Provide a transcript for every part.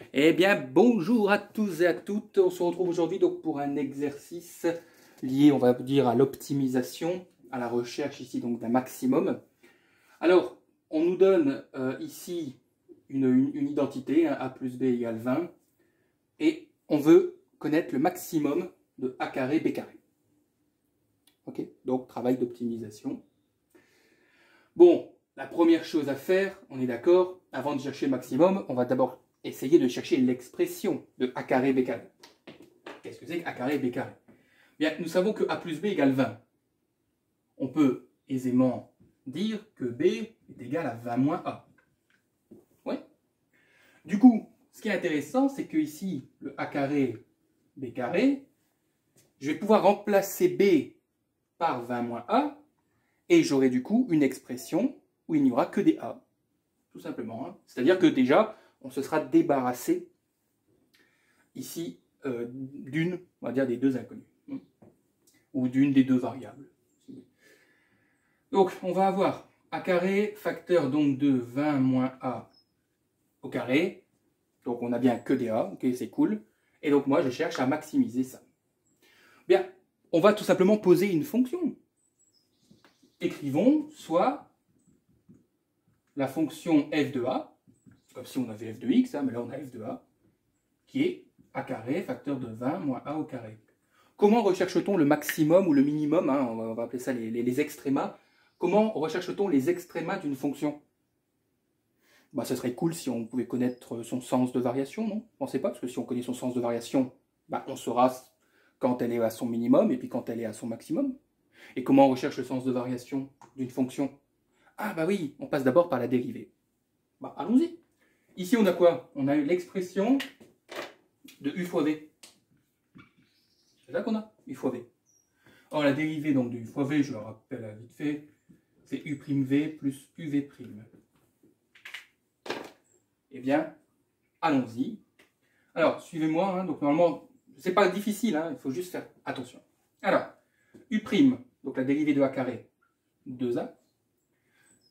Eh bien, bonjour à tous et à toutes. On se retrouve aujourd'hui donc pour un exercice lié, on va dire, à l'optimisation, à la recherche ici donc d'un maximum. Alors, on nous donne ici une identité, hein, a plus b égale 20, et on veut connaître le maximum de a carré b carré. Ok, donc travail d'optimisation. Bon, la première chose à faire, on est d'accord, avant de chercher le maximum, on va d'abord essayer de chercher l'expression de a carré b carré. Qu'est-ce que c'est que a carré b carré? Bien, nous savons que a plus b égale 20. On peut aisément dire que b est égal à 20 moins a. Oui. Du coup, ce qui est intéressant, c'est que ici, le a carré b carré, je vais pouvoir remplacer b par 20 moins a, et j'aurai du coup une expression où il n'y aura que des a. Tout simplement. Hein. C'est-à-dire que déjà, on se sera débarrassé ici d'une, on va dire, des deux inconnus. Ou d'une des deux variables. Donc, on va avoir a carré, facteur donc de 20 moins a au carré. Donc, on n'a bien que des a, ok, c'est cool. Et donc, moi, je cherche à maximiser ça. Bien, on va tout simplement poser une fonction. Écrivons soit la fonction f de a, comme si on avait f de x, hein, mais là, on a f de a, qui est a carré, facteur de 20 moins a au carré. Comment recherche-t-on le maximum ou le minimum, hein, on va appeler ça les extrémas. Comment recherche-t-on les extrémas d'une fonction? Bah, ça serait cool si on pouvait connaître son sens de variation, non? Vous pensez pas? Parce que si on connaît son sens de variation, bah, on saura quand elle est à son minimum et puis quand elle est à son maximum. Et comment on recherche le sens de variation d'une fonction? Ah bah oui, on passe d'abord par la dérivée. Bah, allons-y. Ici, on a quoi? On a eu l'expression de u fois v. C'est ça qu'on a, u fois v. Or, la dérivée donc, de u fois v, je le rappelle vite fait, c'est u'v plus uv'. Eh bien, allons-y. Alors, suivez-moi. Hein, donc, normalement, c'est pas difficile, hein, il faut juste faire attention. Alors, u', donc la dérivée de a carré, 2a.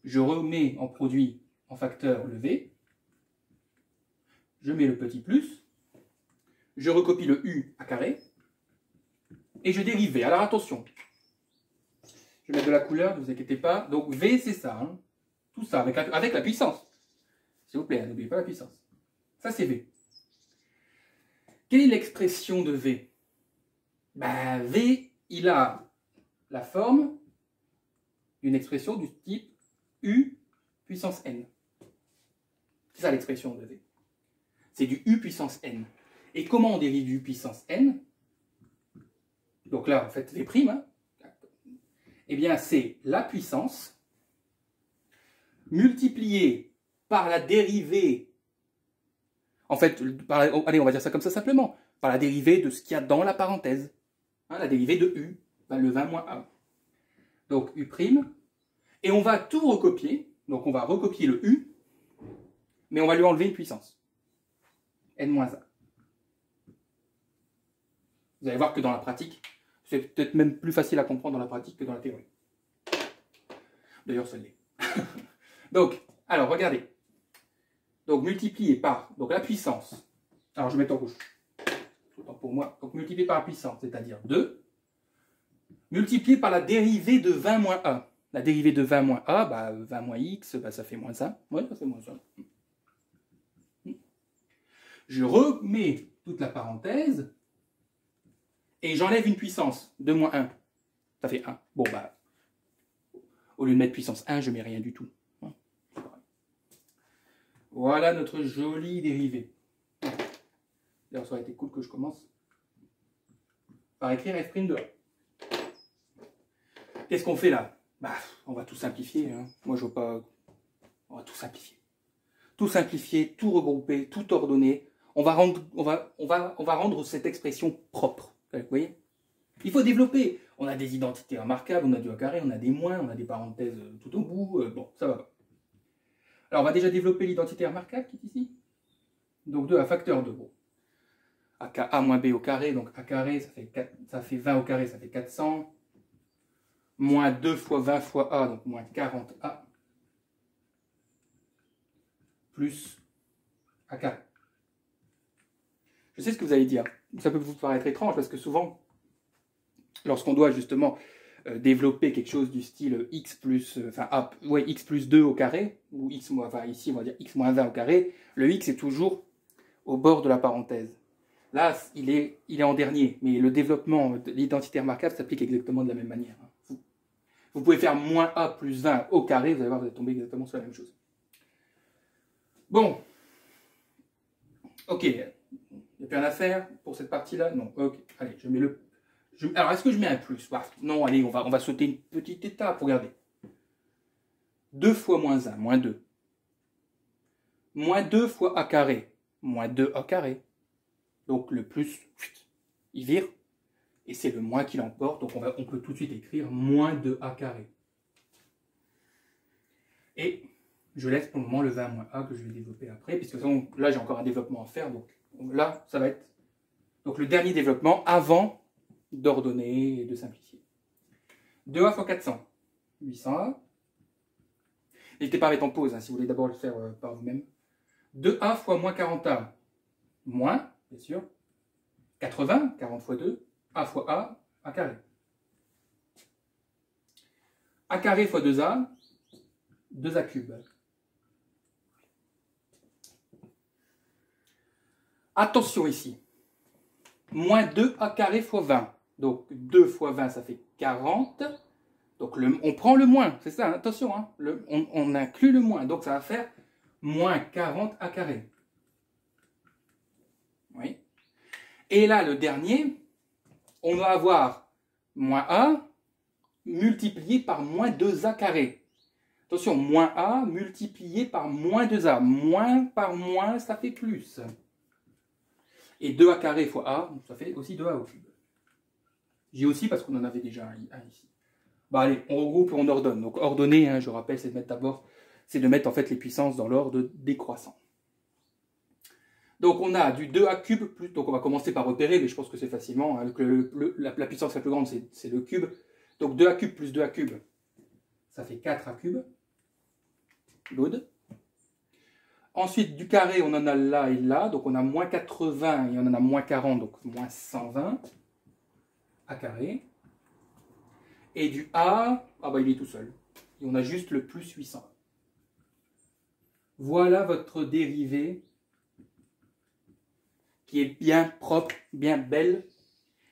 Je remets en produit en facteur le v. Je mets le petit plus. Je recopie le u a carré. Et je dérive v. Alors, attention. Je vais mettre de la couleur, ne vous inquiétez pas. Donc, v, c'est ça. Hein, tout ça, avec la puissance. S'il vous plaît, n'oubliez pas la puissance. Ça, c'est v. Quelle est l'expression de v? Ben, v, il a la forme d'une expression du type u puissance n. C'est ça l'expression de v. C'est du u puissance n. Et comment on dérive du u puissance n? Donc là, en fait, v', hein, eh bien, c'est la puissance multipliée par la dérivée. En fait, allez, on va dire ça comme ça simplement. Par la dérivée de ce qu'il y a dans la parenthèse. Hein, la dérivée de u, ben, le 20 moins a. Donc u'. Et on va tout recopier. Donc on va recopier le u, mais on va lui enlever une puissance. n-a. Vous allez voir que dans la pratique, c'est peut-être même plus facile à comprendre dans la pratique que dans la théorie. D'ailleurs, ça l'est. Donc, alors, regardez. Donc, multiplié par donc, la puissance. Alors, je mets en rouge. Autant pour moi. Donc, multiplié par la puissance, c'est-à-dire 2. Multiplié par la dérivée de 20 moins a. La dérivée de 20 moins a, bah, 20 moins x, bah, ça fait moins 1. Ouais, ça fait moins 1. Je remets toute la parenthèse et j'enlève une puissance. 2 moins 1, ça fait 1. Bon, bah, au lieu de mettre puissance 1, je mets rien du tout. Voilà notre jolie dérivée. D'ailleurs, ça aurait été cool que je commence par écrire f' de a. Qu'est-ce qu'on fait là? Bah, on va tout simplifier. Hein. Moi, je veux pas... On va tout simplifier. Tout simplifier, tout regrouper, tout ordonner. On va rendre cette expression propre. Vous voyez? Il faut développer. On a des identités remarquables, on a du a carré, on a des moins, on a des parenthèses tout au bout. Bon, ça va pas. Alors, on va déjà développer l'identité remarquable qui est ici. Donc, 2 à facteur de bon. A moins b au carré, donc a carré, ça fait 20 au carré, ça fait 400. Moins 2 fois 20 fois a, donc moins 40a. Plus a carré. Je sais ce que vous allez dire. Ça peut vous paraître étrange parce que souvent, lorsqu'on doit justement développer quelque chose du style x plus, x plus 2 au carré, ou x, enfin ici on va dire x moins 20 au carré, le x est toujours au bord de la parenthèse. Là, il est en dernier, mais le développement de l'identité remarquable s'applique exactement de la même manière. Vous pouvez faire moins a plus 20 au carré, vous allez voir, vous allez tomber exactement sur la même chose. Bon. Ok. Il n'y a plus rien à faire pour cette partie-là? Non. Ok. Allez, je mets le... Alors, est-ce que je mets un plus? Non, allez, on va sauter une petite étape. Regardez. 2 fois moins 1, moins 2. Moins 2 fois a carré, moins 2a carré. Donc, le plus, il vire. Et c'est le moins qui l'emporte. Donc, on peut tout de suite écrire moins 2a carré. Et je laisse pour le moment le 20 moins a que je vais développer après. Puisque là, j'ai encore un développement à faire. Donc, là, ça va être donc, le dernier développement avant d'ordonner et de simplifier. 2a fois 400, 800a. N'hésitez pas à mettre en pause si vous voulez d'abord le faire par vous-même. 2a fois moins 40a, moins, bien sûr. 80, 40 fois 2, a fois a carré. A carré fois 2a, 2a cube. Attention ici. Moins 2a carré fois 20. Donc 2 fois 20, ça fait 40. Donc on prend le moins, c'est ça, attention. Hein, on inclut le moins. Donc ça va faire moins 40 a carré. Oui. Et là, le dernier, on va avoir moins a multiplié par moins 2a carré. Attention, moins a multiplié par moins 2a. Moins par moins, ça fait plus. Et 2a carré fois a, ça fait aussi 2a au cube. J'ai aussi parce qu'on en avait déjà un ici. Bon, allez, on regroupe et on ordonne. Donc ordonner, hein, je rappelle, c'est de mettre d'abord, c'est de mettre en fait les puissances dans l'ordre décroissant. Donc on a du 2a cube plus, donc on va commencer par repérer, mais je pense que c'est facilement, hein, la puissance la plus grande c'est le cube. Donc 2a cube plus 2a cube, ça fait 4a cube. Good. Ensuite du carré, on en a là et là, donc on a moins 80 et on en a moins 40, donc moins 120 a carré. Et du a, il est tout seul. Et on a juste le plus 800. Voilà votre dérivée qui est bien propre, bien belle,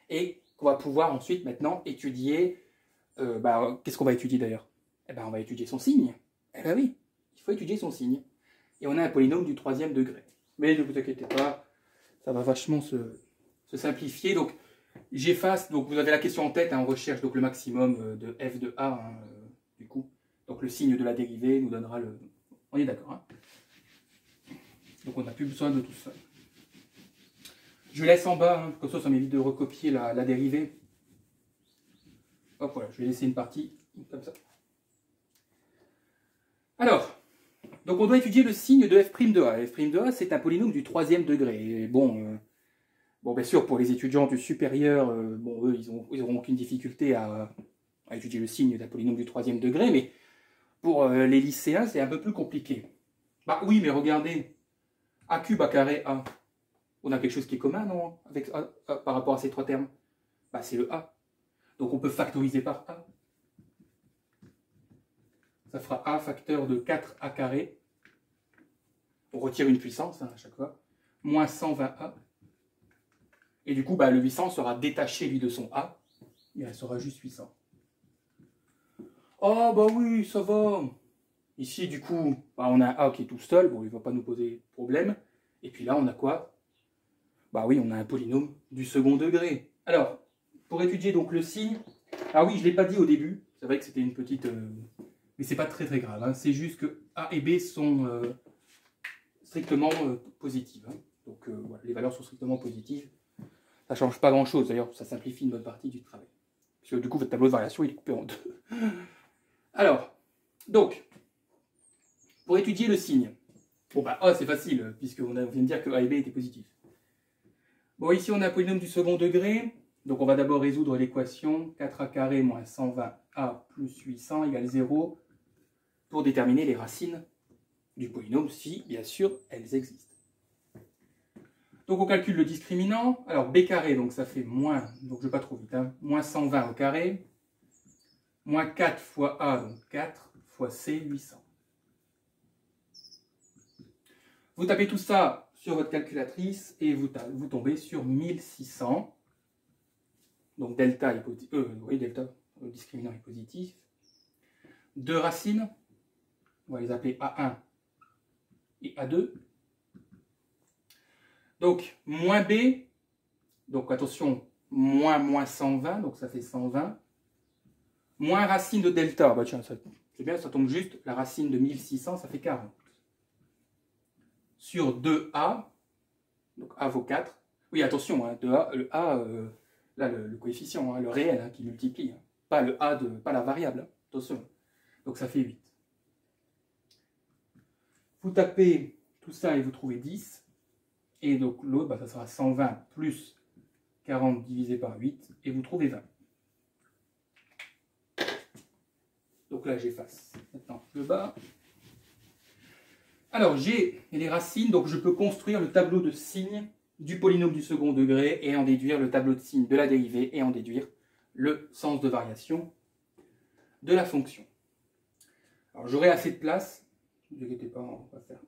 et qu'on va pouvoir ensuite maintenant étudier. Qu'est-ce qu'on va étudier d'ailleurs? On va étudier son signe. Eh bien oui, il faut étudier son signe. Et on a un polynôme du 3e degré. Mais ne vous inquiétez pas, ça va vachement se simplifier. Donc j'efface, donc vous avez la question en tête, hein, on recherche donc le maximum de f de a, hein, du coup. Donc le signe de la dérivée nous donnera le... On est d'accord, hein? Donc on n'a plus besoin de tout ça. Je laisse en bas, hein, comme ça m'évite de recopier la dérivée. Hop, voilà, je vais laisser une partie comme ça. Alors, donc on doit étudier le signe de f' de a. F' de a, c'est un polynôme du 3e degré. Et bon, bien sûr, pour les étudiants du supérieur, eux, ils n'auront aucune difficulté à étudier le signe d'un polynôme du 3e degré, mais pour les lycéens, c'est un peu plus compliqué. Bah oui, mais regardez, a cube, a carré, a. On a quelque chose qui est commun, non, avec par rapport à ces trois termes? C'est le a. Donc on peut factoriser par a. Ça fera a facteur de 4a carré. On retire une puissance, hein, à chaque fois. Moins 120a. Et du coup, le 800 sera détaché, lui, de son a. Il restera juste 800. Oh, oui, ça va. Ici, du coup, on a un a qui est tout seul. Bon, il ne va pas nous poser problème. Et puis là, on a quoi? Oui, on a un polynôme du 2e degré. Alors, pour étudier donc le signe, oui, je ne l'ai pas dit au début, c'est vrai que c'était une petite... mais c'est pas très très grave, hein. C'est juste que A et B sont strictement positives. Hein. Donc voilà, les valeurs sont strictement positives. Ça ne change pas grand chose, d'ailleurs ça simplifie une bonne partie du travail. Parce que du coup votre tableau de variation il est coupé en deux. Alors, donc, pour étudier le signe, A c'est facile, puisqu'on vient de dire que A et B étaient positifs. Bon, ici on a un polynôme du 2e degré, donc on va d'abord résoudre l'équation 4a carré moins 120a plus 800 égale 0 pour déterminer les racines du polynôme, si bien sûr elles existent. Donc on calcule le discriminant. Alors b carré, donc ça fait moins, donc je ne vais pas trop vite, hein, moins 120 au carré, moins 4 fois a, donc 4, fois c, 800. Vous tapez tout ça sur votre calculatrice et vous tombez sur 1600. Donc delta est positif, oui, delta, le discriminant est positif. Deux racines, on va les appeler A1 et A2. Donc, moins B, donc attention, moins 120, donc ça fait 120. Moins racine de delta, bah tiens, c'est bien, ça tombe juste, la racine de 1600, ça fait 40. Sur 2A, donc A vaut 4. Oui, attention, hein, 2A, le A, là, le coefficient, hein, le réel hein, qui multiplie, hein, pas le A, pas la variable, hein, attention. Donc ça fait 8. Vous tapez tout ça et vous trouvez 10. Et donc l'autre, bah, ça sera 120 plus 40 divisé par 8. Et vous trouvez 20. Donc là, j'efface. Maintenant, le bas. Alors, j'ai les racines. Donc je peux construire le tableau de signes du polynôme du second degré et en déduire le tableau de signes de la dérivée et en déduire le sens de variation de la fonction. Alors j'aurai assez de place. Ne vous inquiétez pas, on va faire.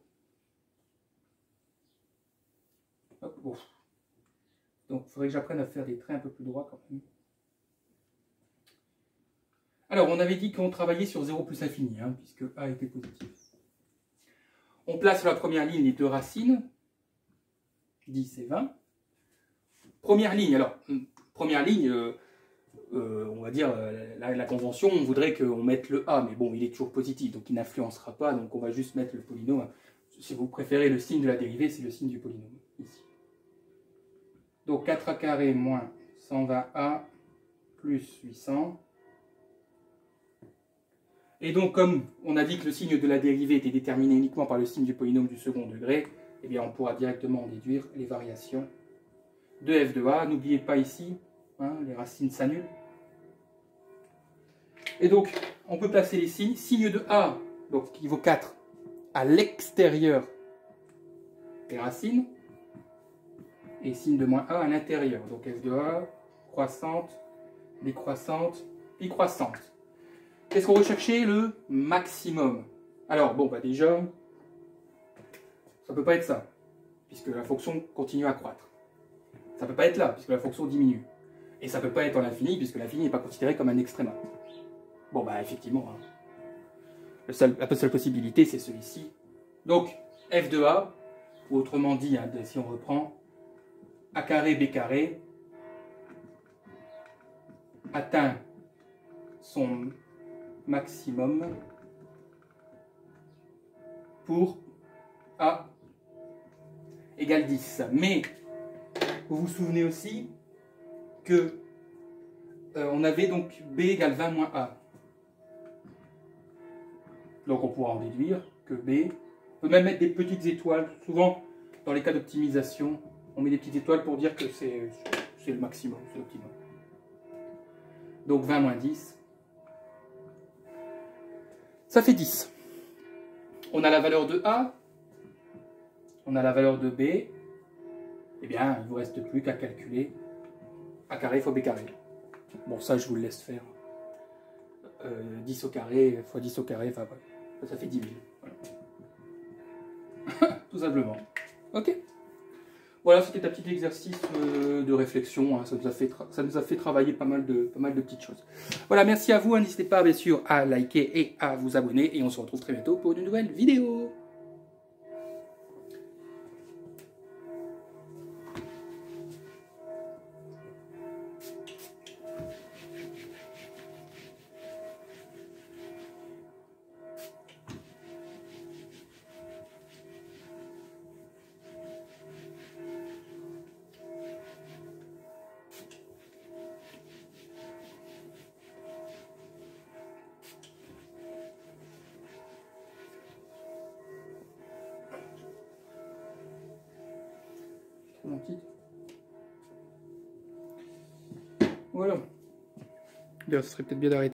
Hop, bon. Donc il faudrait que j'apprenne à faire des traits un peu plus droits quand même. Alors on avait dit qu'on travaillait sur 0 plus infini, hein, puisque A était positif. On place sur la première ligne les deux racines, 10 et 20. Première ligne, alors, première ligne, on va dire, la convention, on voudrait qu'on mette le A, mais bon, il est toujours positif, donc il n'influencera pas, donc on va juste mettre le polynôme. Si vous préférez le signe de la dérivée, c'est le signe du polynôme, ici. Donc 4a carré moins 120a plus 800. Et donc, comme on a dit que le signe de la dérivée était déterminé uniquement par le signe du polynôme du second degré, eh bien on pourra directement déduire les variations de f de a. N'oubliez pas ici, hein, les racines s'annulent. Et donc, on peut placer les signes. Signe de a, donc qui vaut 4, à l'extérieur des racines. Et signe de moins a à l'intérieur. Donc f de a, croissante, décroissante, puis croissante. Qu'est-ce qu'on recherchait? Le maximum. Alors, bon, bah déjà, ça ne peut pas être ça, puisque la fonction continue à croître. Ça ne peut pas être là, puisque la fonction diminue. Et ça ne peut pas être en l'infini, puisque l'infini n'est pas considéré comme un extréma. Bon, bah effectivement, hein. La seule possibilité, c'est celui-ci. Donc, f de a, ou autrement dit, hein, si on reprend, a carré b carré, atteint son maximum pour a égale 10. Mais vous vous souvenez aussi que on avait donc b égale 20 moins a. Donc on pourra en déduire que b, on peut même mettre des petites étoiles. Souvent, dans les cas d'optimisation, on met des petites étoiles pour dire que c'est le maximum, c'est l'optimum. Donc 20 moins 10, ça fait 10. On a la valeur de a, on a la valeur de b, eh bien, il ne vous reste plus qu'à calculer a carré fois b carré. Bon, ça, je vous le laisse faire. 10 au carré fois 10 au carré, enfin, ça fait 10 000. Voilà. Tout simplement. Ok. Voilà, c'était un petit exercice de réflexion. Hein. Ça nous a fait travailler pas mal de petites choses. Voilà, merci à vous. Hein. N'hésitez pas, bien sûr, à liker et à vous abonner. Et on se retrouve très bientôt pour une nouvelle vidéo. Voilà. Bien, ce serait peut-être bien d'arrêter.